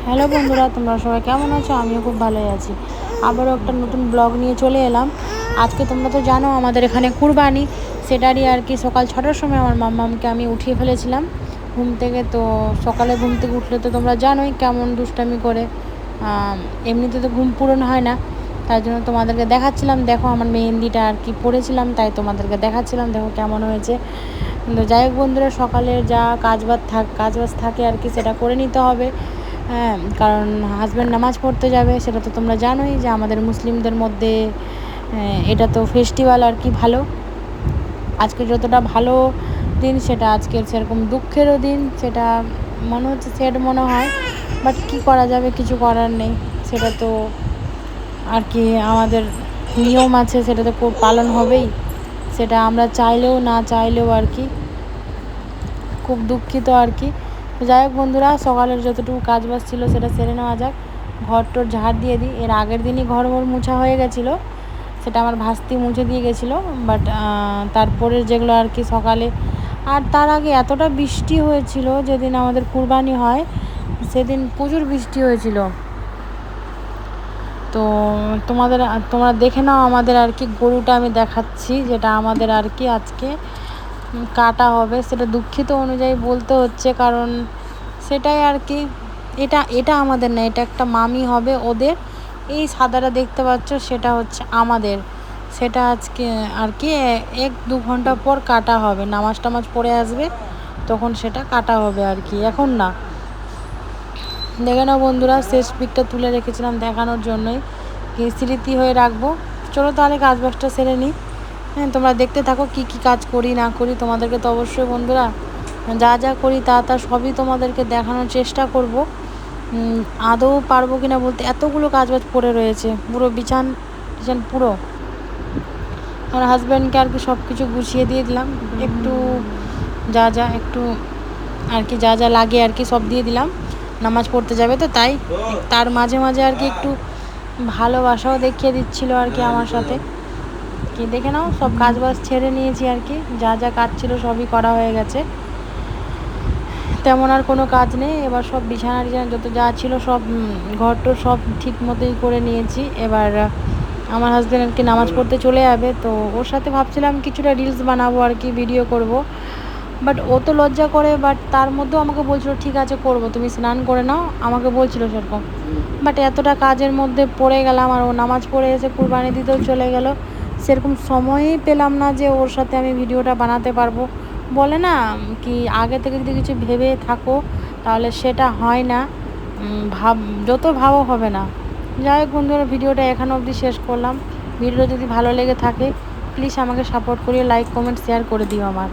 Hello বন্ধুরা, তোমরা সবাই কেমন আছো? আমিও খুব ভালোই আছি। আবারও একটা নতুন ব্লগ নিয়ে চলে এলাম। আজকে তোমরা তো জানো আমাদের এখানে কুরবানি, সেটারই আর কি সকাল 6টার সময় আমার মাম্মামকে আমি উঠিয়ে ফেলেছিলাম ঘুম থেকে। তো সকালে ঘুম থেকে উঠলে তো তোমরা জানোই কেমন দুষ্টামি করে, এমনিতে তো ঘুম পূরণ হয় না। তার জন্য তোমাদেরকে দেখাচ্ছিলাম, দেখো আমার মেহেন্দিটা আর কি পরেছিলাম, তাই তোমাদেরকে দেখাচ্ছিলাম দেখো কেমন হয়েছে। কিন্তু যাই হোক বন্ধুরা, সকালের যা কাজবাজ থাকে আর কি সেটা করে নিতে হবে। হ্যাঁ, কারণ হাজব্যান্ড নামাজ পড়তে যাবে, সেটা তো তোমরা জানোই যে আমাদের মুসলিমদের মধ্যে এটা তো ফেস্টিভ্যাল আর কি। ভালো, আজকে যতটা ভালো দিন সেটা আজকে সেরকম দুঃখেরও দিন, সেটা মনে হচ্ছে সেট মনে হয়। বাট কি করা যাবে, কিছু করার নেই। সেটা তো আর কি আমাদের নিয়ম আছে, সেটা তো পালন হবেই। সেটা আমরা চাইলেও না চাইলেও আর কি। খুব দুঃখিত আর কি। যাই হোক বন্ধুরা, সকালের যতটুকু কাজবাজ ছিল সেটা সেরে নেওয়া যাক। ঘরটোর ঝাড় দিয়ে দিই। এর আগের দিনই ঘর মোছা হয়ে গেছিলো, সেটা আমার ভাস্তি মুছে দিয়ে গেছিলো। বাট তারপরে যেগুলো আর কি সকালে, আর তার আগে এতটা বৃষ্টি হয়েছিল যেদিন আমাদের কুরবানি হয় সেদিন প্রচুর বৃষ্টি হয়েছিল। তো তোমরা দেখে নাও আমাদের আর কি গরুটা আমি দেখাচ্ছি, যেটা আমাদের আর কি আজকে কাটা হবে। সেটা দুঃখিত অনুযায়ী বলতে হচ্ছে, কারণ সেটাই আর কি। এটা এটা আমাদের না, এটা একটা মামি হবে ওদের। এই সাদাটা দেখতে পাচ্ছ সেটা হচ্ছে আমাদের। সেটা আজকে আর কি 1-2 ঘন্টা পর কাটা হবে, নামাজ টামাজ পড়ে আসবে তখন সেটা কাটা হবে আর কি, এখন না। দেখে নাও বন্ধুরা, শেষ পিকটা তুলে রেখেছিলাম দেখানোর জন্যই, কি স্মৃতি হয়ে রাখবো। চলো তাহলে কাজবাজটা সেরে নিই। হ্যাঁ, তোমরা দেখতে থাকো কি কি কাজ করি না করি। তোমাদেরকে তো অবশ্যই বন্ধুরা যা যা করি তা সবই তোমাদেরকে দেখানোর চেষ্টা করব। আদৌ পারবো কিনা বলতে, এতগুলো কাজবাজ পড়ে রয়েছে, পুরো বিছান পুরো। আমার হাজব্যান্ডকে আর কি সব কিছু গুছিয়ে দিয়ে দিলাম, একটু একটু আর কি যা যা লাগে আর কি সব দিয়ে দিলাম। নামাজ পড়তে যাবে তো তাই, তার মাঝে মাঝে আর কি একটু ভালোবাসাও দেখিয়ে দিচ্ছিল আর কি আমার সাথে। কি দেখে নাও, সব কাজবাজ ছেড়ে নিয়েছি আর কি, যা যা কাজ ছিল সবই করা হয়ে গেছে, তেমন আর কোনো কাজ নেই। এবার সব বিছানা যত যা ছিল সব ঘরটোর সব ঠিক মতোই করে নিয়েছি। এবার আমার হাজব্যান্ড আর কি নামাজ পড়তে চলে যাবে, তো ওর সাথে ভাবছিলাম কিছুটা রিলস বানাবো আর কি, ভিডিও করব। বাট ও তো লজ্জা করে, বাট তার মধ্যেও আমাকে বলছিল ঠিক আছে করবো, তুমি স্নান করে নাও, আমাকে বলছিল সেরকম। বাট এতটা কাজের মধ্যে পড়ে গেলাম, আর ও নামাজ পড়ে এসে কুরবানি দিতেও চলে গেল, সেরকম সময়ই পেলাম না যে ওর সাথে আমি ভিডিওটা বানাতে পারবো। বলে না কি, আগে থেকে যদি কিছু ভেবে থাকো তাহলে সেটা হয় না, যত ভাবো হবে না। যাই হোক বন্ধুরা, ভিডিওটা এখানে অবধি শেষ করলাম। ভিডিওটা যদি ভালো লেগে থাকে প্লিজ আমাকে সাপোর্ট করিয়ে লাইক কমেন্ট শেয়ার করে দিও আমার।